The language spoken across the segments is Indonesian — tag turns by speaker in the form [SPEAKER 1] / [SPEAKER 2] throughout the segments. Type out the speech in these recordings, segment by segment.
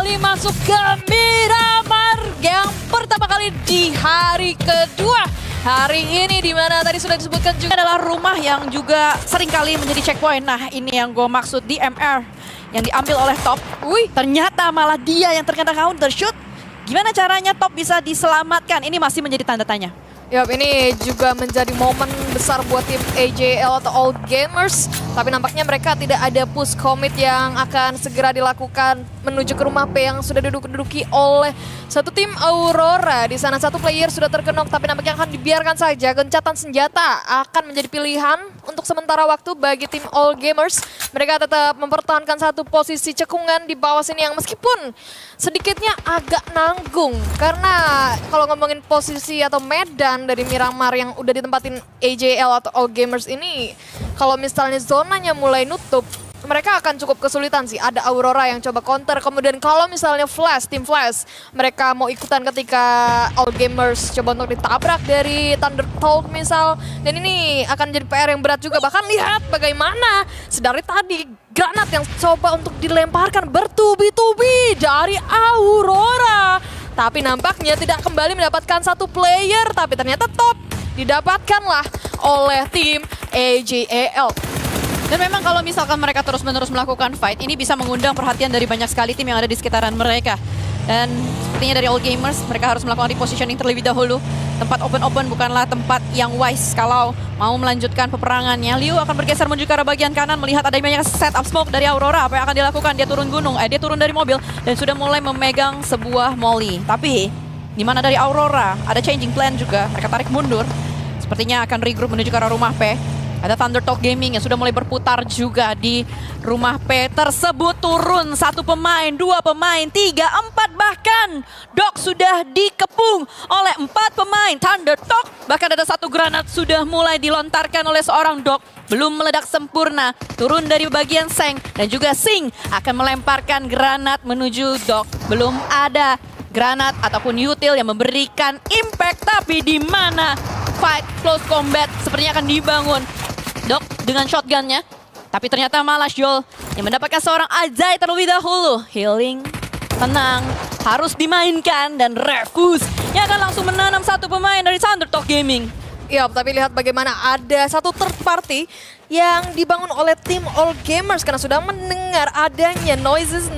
[SPEAKER 1] kembali masuk ke Miramar yang pertama kali di hari kedua. Hari ini dimana tadi sudah disebutkan juga adalah rumah yang juga seringkali menjadi checkpoint. Nah ini yang gue maksud di MR yang diambil oleh Top. Wih ternyata malah dia yang terkena counter shoot. Gimana caranya Top bisa diselamatkan? Ini masih menjadi tanda tanya.
[SPEAKER 2] Yap, ini juga menjadi momen besar buat tim AJL atau All Gamers. Tapi nampaknya mereka tidak ada push commit yang akan segera dilakukan menuju ke rumah P yang sudah duduk-duduki oleh satu tim Aurora. Di sana satu player sudah terkenok, tapi nampaknya akan dibiarkan saja. Gencatan senjata akan menjadi pilihan untuk sementara waktu bagi tim All Gamers. Mereka tetap mempertahankan satu posisi cekungan di bawah sini yang meskipun sedikitnya agak nanggung. Karena kalau ngomongin posisi atau medan dari Miramar yang udah ditempatin AJL atau All Gamers ini, kalau misalnya zonanya mulai nutup, mereka akan cukup kesulitan sih. Ada Aurora yang coba counter, kemudian kalau misalnya Flash, tim Flash, mereka mau ikutan ketika All Gamers coba untuk ditabrak dari Thunder Talk misal. Dan ini akan jadi PR yang berat juga. Bahkan lihat bagaimana sedari tadi granat yang coba untuk dilemparkan bertubi-tubi dari Aurora. Tapi nampaknya tidak kembali mendapatkan satu player, tapi ternyata Top didapatkanlah oleh tim AJL.
[SPEAKER 1] Dan memang kalau misalkan mereka terus-menerus melakukan fight, ini bisa mengundang perhatian dari banyak sekali tim yang ada di sekitaran mereka. Dan sepertinya dari All Gamers, mereka harus melakukan repositioning terlebih dahulu. Tempat open-open bukanlah tempat yang wise kalau mau melanjutkan peperangannya. Liu akan bergeser menuju ke arah bagian kanan, melihat ada banyak setup smoke dari Aurora. Apa yang akan dilakukan? Dia turun gunung, dia turun dari mobil dan sudah mulai memegang sebuah molly. Tapi di mana dari Aurora ada changing plan juga. Mereka tarik mundur. Sepertinya akan regroup menuju ke arah rumah P. Ada Thunder Talk Gaming yang sudah mulai berputar juga di rumah P tersebut. Turun satu pemain, dua pemain, tiga, empat bahkan. Dok sudah dikepung oleh 4 pemain Thunder Talk. Bahkan ada satu granat sudah mulai dilontarkan oleh seorang Dok. Belum meledak sempurna. Turun dari bagian Seng dan juga Sing akan melemparkan granat menuju Dok. Belum ada granat ataupun util yang memberikan impact. Tapi di mana fight close combat sepertinya akan dibangun. Dok dengan shotgunnya, tapi ternyata malah Joel yang mendapatkan seorang Azai terlebih dahulu. Healing, tenang, harus dimainkan dan Refus yang akan langsung menanam satu pemain dari Thunder Talk Gaming.
[SPEAKER 2] Ya, tapi lihat bagaimana ada satu third party yang dibangun oleh tim All Gamers karena sudah mendengar adanya noises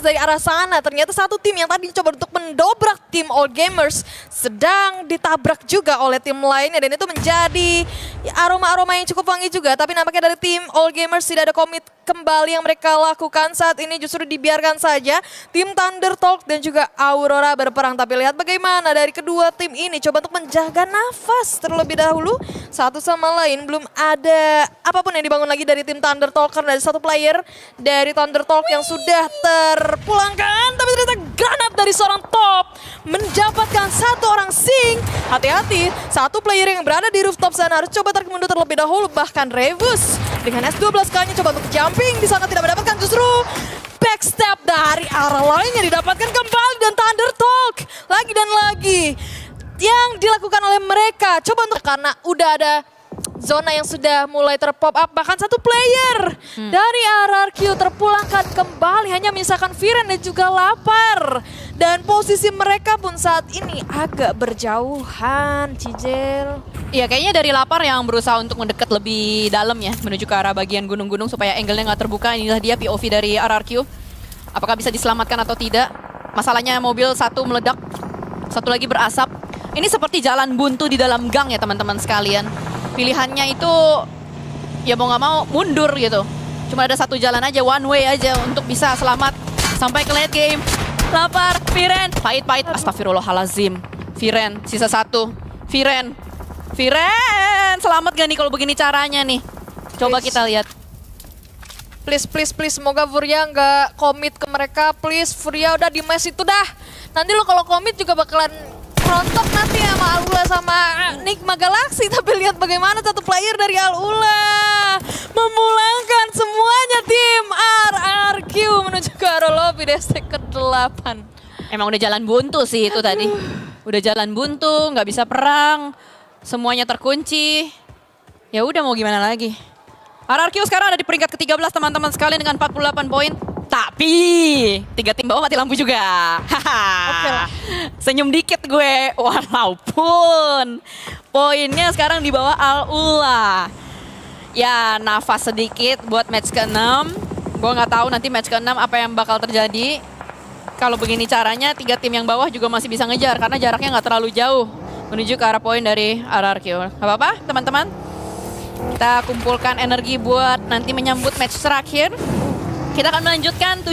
[SPEAKER 2] dari arah sana. Ternyata satu tim yang tadi coba untuk mendobrak tim All Gamers sedang ditabrak juga oleh tim lainnya dan itu menjadi aroma-aroma yang cukup wangi juga. Tapi nampaknya dari tim All Gamers tidak ada komit kembali yang mereka lakukan saat ini, justru dibiarkan saja tim Thunder Talk dan juga Aurora berperang. Tapi lihat bagaimana dari kedua tim ini coba untuk menjaga nafas terlebih dahulu satu sama lain. Belum ada apapun yang dibangun lagi dari tim Thunder Talk karena ada satu player dari Thunder Talk yang sudah terpulangkan. Tapi ternyata granat dari seorang Top mendapatkan satu orang Sing. Hati-hati, satu player yang berada di rooftop sana harus coba tarik mundur terlebih dahulu. Bahkan Revus dengan S12 kali coba untuk jumping di sana tidak mendapatkan, justru backstep dari arah lainnya didapatkan kembali dan Thunder Talk lagi dan lagi yang dilakukan oleh mereka. Coba untuk karena udah ada zona yang sudah mulai terpop up, bahkan satu player dari RRQ terpulangkan kembali hanya menyisakan Viren dan juga Lapar. Dan posisi mereka pun saat ini agak berjauhan, Cijel.
[SPEAKER 1] Iya kayaknya dari Lapar yang berusaha untuk mendekat lebih dalam ya, menuju ke arah bagian gunung-gunung supaya angle-nya nggak terbuka. Inilah dia POV dari RRQ. Apakah bisa diselamatkan atau tidak? Masalahnya mobil satu meledak, satu lagi berasap. Ini seperti jalan buntu di dalam gang ya teman-teman sekalian. Pilihannya itu ya mau nggak mau mundur gitu. Cuma ada satu jalan aja, one way aja untuk bisa selamat sampai ke late game. Lapar, Viren, pahit-pahit, astagfirullahalazim. Viren, sisa satu. Viren, selamat gak nih kalau begini caranya nih? Coba kita lihat.
[SPEAKER 2] Please, semoga Furia nggak komit ke mereka. Please, Furia udah di mes itu dah. Nanti lo kalau komit juga bakalan rontok nanti sama Alula sama Nigma Galaxy. Tapi lihat bagaimana satu player dari Alula memulangkan semuanya tim RRQ menuju ke arah lobby destek ke-8.
[SPEAKER 1] Emang udah jalan buntu sih itu tadi. Udah jalan buntu, nggak bisa perang. Semuanya terkunci. Ya udah mau gimana lagi. RRQ sekarang ada di peringkat ke-13 teman-teman sekalian dengan 48 poin. Tapi 3 tim bawah mati lampu juga.
[SPEAKER 2] Oke lah.
[SPEAKER 1] Senyum dikit gue. Walaupun poinnya sekarang di bawah Al-Ula. Ya nafas sedikit buat match ke-6. Gue nggak tahu nanti match ke-6 apa yang bakal terjadi. Kalau begini caranya 3 tim yang bawah juga masih bisa ngejar karena jaraknya nggak terlalu jauh menuju ke arah poin dari RRQ. Gak apa-apa teman-teman. Kita kumpulkan energi buat nanti menyambut match terakhir. Kita akan melanjutkan 7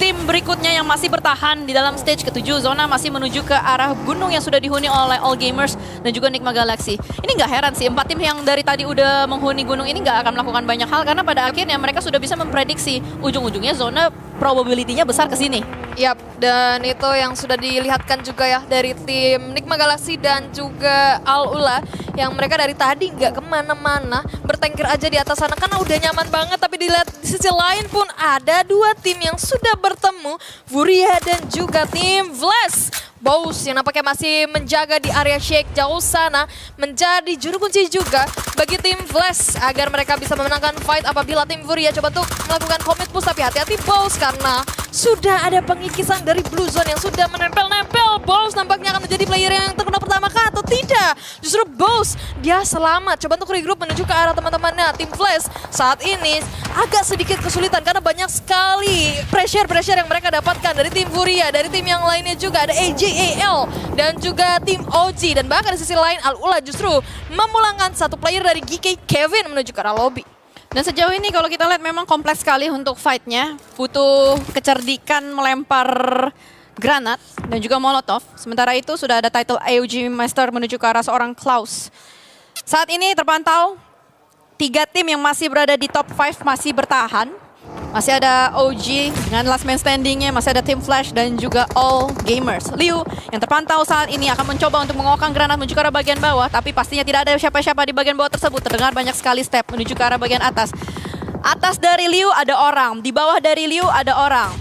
[SPEAKER 1] tim berikutnya yang masih bertahan di dalam stage ke-7. Zona masih menuju ke arah gunung yang sudah dihuni oleh All Gamers dan juga Nigma Galaxy. Ini nggak heran sih, 4 tim yang dari tadi udah menghuni gunung ini nggak akan melakukan banyak hal karena pada akhirnya mereka sudah bisa memprediksi ujung-ujungnya zona probability-nya besar ke sini.
[SPEAKER 2] Yap, dan itu yang sudah dilihatkan juga ya dari tim Nigma Galaxy dan juga Al-Ula yang mereka dari tadi nggak kemana-mana, bertengkir aja di atas sana karena udah nyaman banget. Tapi dilihat di sisi lain pun ada 2 tim yang sudah bertemu, Furia dan juga tim Flash. Bows yang nampaknya masih menjaga di area shake jauh sana menjadi juru kunci juga bagi tim Flash agar mereka bisa memenangkan fight apabila tim Furia coba untuk melakukan commit push. Tapi hati-hati Bows karena sudah ada pengikisan dari Blue Zone yang sudah menempel-nempel. Bows nampaknya akan menjadi player yang terkena pertama kah atau tidak? Justru Bows dia selamat coba untuk regroup menuju ke arah teman-temannya. Tim Flash saat ini agak sedikit kesulitan karena banyak sekali pressure yang mereka dapatkan dari tim Furia, dari tim yang lainnya juga ada AJAL dan juga tim OG, dan bahkan di sisi lain Al-Ula justru memulangkan 1 player dari GK Kevin menuju ke arah lobby.
[SPEAKER 1] Dan sejauh ini kalau kita lihat memang kompleks sekali untuk fight-nya. Butuh kecerdikan melempar granat dan juga molotov. Sementara itu sudah ada title AOG Master menuju ke arah seorang Klaus. Saat ini terpantau 3 tim yang masih berada di top 5 masih bertahan. Masih ada OG dengan last man standingnya, masih ada tim Flash dan juga All Gamers. Liu yang terpantau saat ini akan mencoba untuk mengokang granat menuju ke arah bagian bawah, tapi pastinya tidak ada siapa-siapa di bagian bawah tersebut. Terdengar banyak sekali step menuju ke arah bagian atas. Atas dari Liu ada orang, di bawah dari Liu ada orang.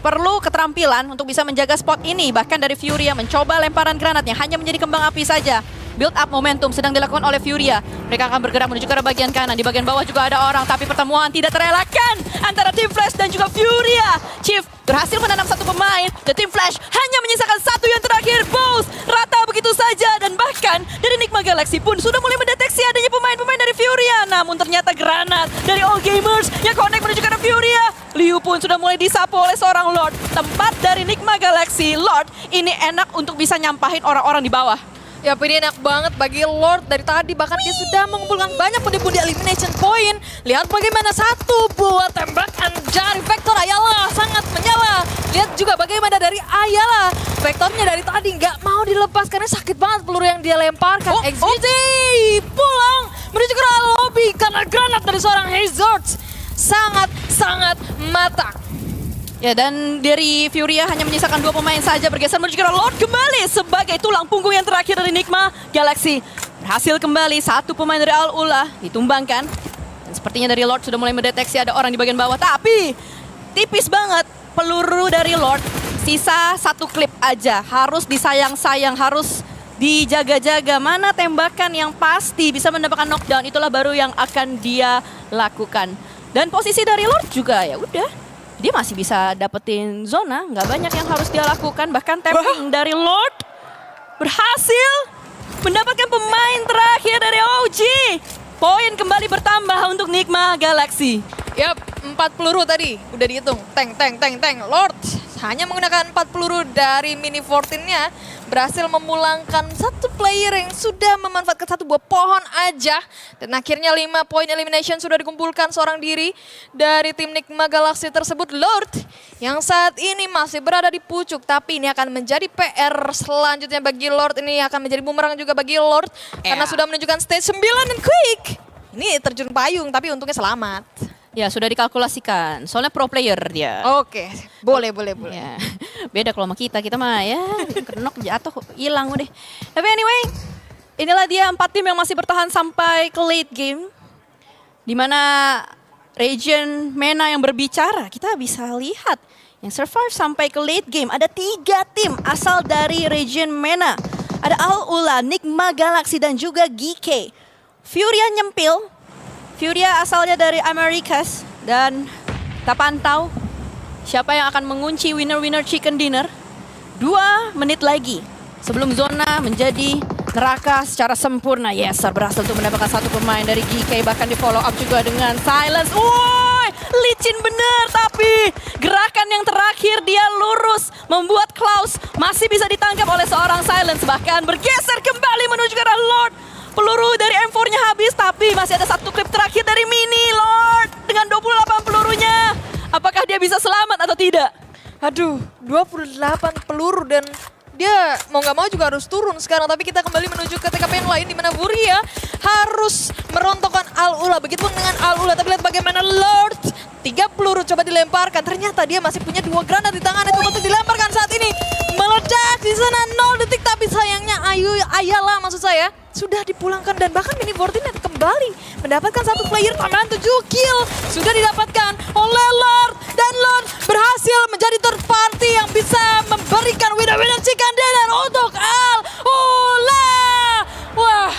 [SPEAKER 1] Perlu keterampilan untuk bisa menjaga spot ini. Bahkan dari Furia mencoba lemparan granatnya hanya menjadi kembang api saja. Build up momentum sedang dilakukan oleh Furia. Mereka akan bergerak menuju ke arah bagian kanan. Di bagian bawah juga ada orang, tapi pertemuan tidak terelakkan antara tim Flash dan juga Furia. Chief berhasil menanam 1 pemain dan tim Flash hanya menyisakan 1 yang terakhir. Bows rata begitu saja, dan bahkan dari Nigma Galaxy pun sudah mulai mendeteksi adanya pemain-pemain dari Furia. Namun ternyata granat dari All Gamers yang connect menuju ke arah Furia. Liu pun sudah mulai disapu oleh seorang Lord. Tempat dari Nigma Galaxy, Lord ini enak untuk bisa nyampahin orang-orang di bawah.
[SPEAKER 2] Ya, ini enak banget bagi Lord dari tadi, bahkan dia sudah mengumpulkan banyak pundi-pundi elimination point. Lihat bagaimana 1 buah tembakan dari Vector Ayala sangat menyala. Lihat juga bagaimana dari Ayala, Vectornya dari tadi nggak mau dilepas karena sakit banget peluru yang dia lemparkan. XGJ pulang menuju ke arah lobby karena granat dari seorang Hazard sangat matang.
[SPEAKER 1] Ya, dan dari Furia hanya menyisakan 2 pemain saja, bergeser menuju ke arah Lord kembali sebagai tulang punggung yang terakhir dari Nigma Galaxy. Berhasil kembali 1 pemain dari Al-Ula ditumbangkan. Dan sepertinya dari Lord sudah mulai mendeteksi ada orang di bagian bawah, tapi tipis banget peluru dari Lord. Sisa 1 klip aja, harus disayang-sayang, harus dijaga-jaga. Mana tembakan yang pasti bisa mendapatkan knockdown, itulah baru yang akan dia lakukan. Dan posisi dari Lord juga ya udah, dia masih bisa dapetin zona, nggak banyak yang harus dia lakukan. Bahkan tapping dari Lord berhasil mendapatkan pemain terakhir dari OG. Poin kembali bertambah untuk Nigma Galaxy.
[SPEAKER 2] Yap, 4 peluru tadi udah dihitung. Tank. Lord hanya menggunakan 4 peluru dari mini 14-nya. Berhasil memulangkan 1 player yang sudah memanfaatkan 1 buah pohon aja. Dan akhirnya 5 poin elimination sudah dikumpulkan seorang diri dari tim Nigma Galaxy tersebut. Lord yang saat ini masih berada di pucuk, tapi ini akan menjadi PR selanjutnya bagi Lord. Ini akan menjadi bumerang juga bagi Lord karena sudah menunjukkan stage 9 dan quick. Ini terjun payung tapi untungnya selamat.
[SPEAKER 1] Ya, sudah dikalkulasikan. Soalnya pro player dia.
[SPEAKER 2] Oke, boleh.
[SPEAKER 1] Ya. Beda kalau sama kita mah ya kenok jatuh hilang udah. Tapi anyway, inilah dia 4 tim yang masih bertahan sampai ke late game. Dimana region MENA yang berbicara, kita bisa lihat yang survive sampai ke late game. Ada 3 tim asal dari region MENA. Ada Al-Ula, Nigma Galaxy dan juga GK. Furia nyempil. Furia asalnya dari Americas dan tak pantau siapa yang akan mengunci winner-winner chicken dinner? 2 menit lagi sebelum zona menjadi neraka secara sempurna. Yeser berhasil untuk mendapatkan satu pemain dari GK, bahkan di follow up juga dengan Silence. Woi, licin bener, tapi gerakan yang terakhir dia lurus membuat Klaus masih bisa ditangkap oleh seorang Silence, bahkan bergeser kembali menuju ke arah Lord. Peluru dari M4-nya habis, tapi masih ada satu klip terakhir dari Mini. Lord dengan 28 pelurunya. Apakah dia bisa selamat atau tidak?
[SPEAKER 2] Aduh, 28 peluru dan dia mau nggak mau juga harus turun sekarang. Tapi kita kembali menuju ke TKP yang lain di mana Furia harus merontokkan Al-Ula. Begitupun dengan Al-Ula, tapi lihat bagaimana Lord 3 peluru coba dilemparkan. Ternyata dia masih punya 2 granat di tangannya untuk dilemparkan saat ini. Meledak di sana 0 detik, tapi sayangnya Ayala maksud saya sudah dipulangkan dan bahkan Mini Fortinet kembali mendapatkan satu player tambahan 7 kill sudah didapatkan oleh Lord, dan Lord berhasil menjadi third party yang bisa memberikan winner-winner chicken dinner untuk Al-Ula. Wah,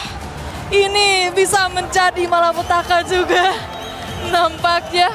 [SPEAKER 2] ini bisa menjadi malapetaka juga nampaknya.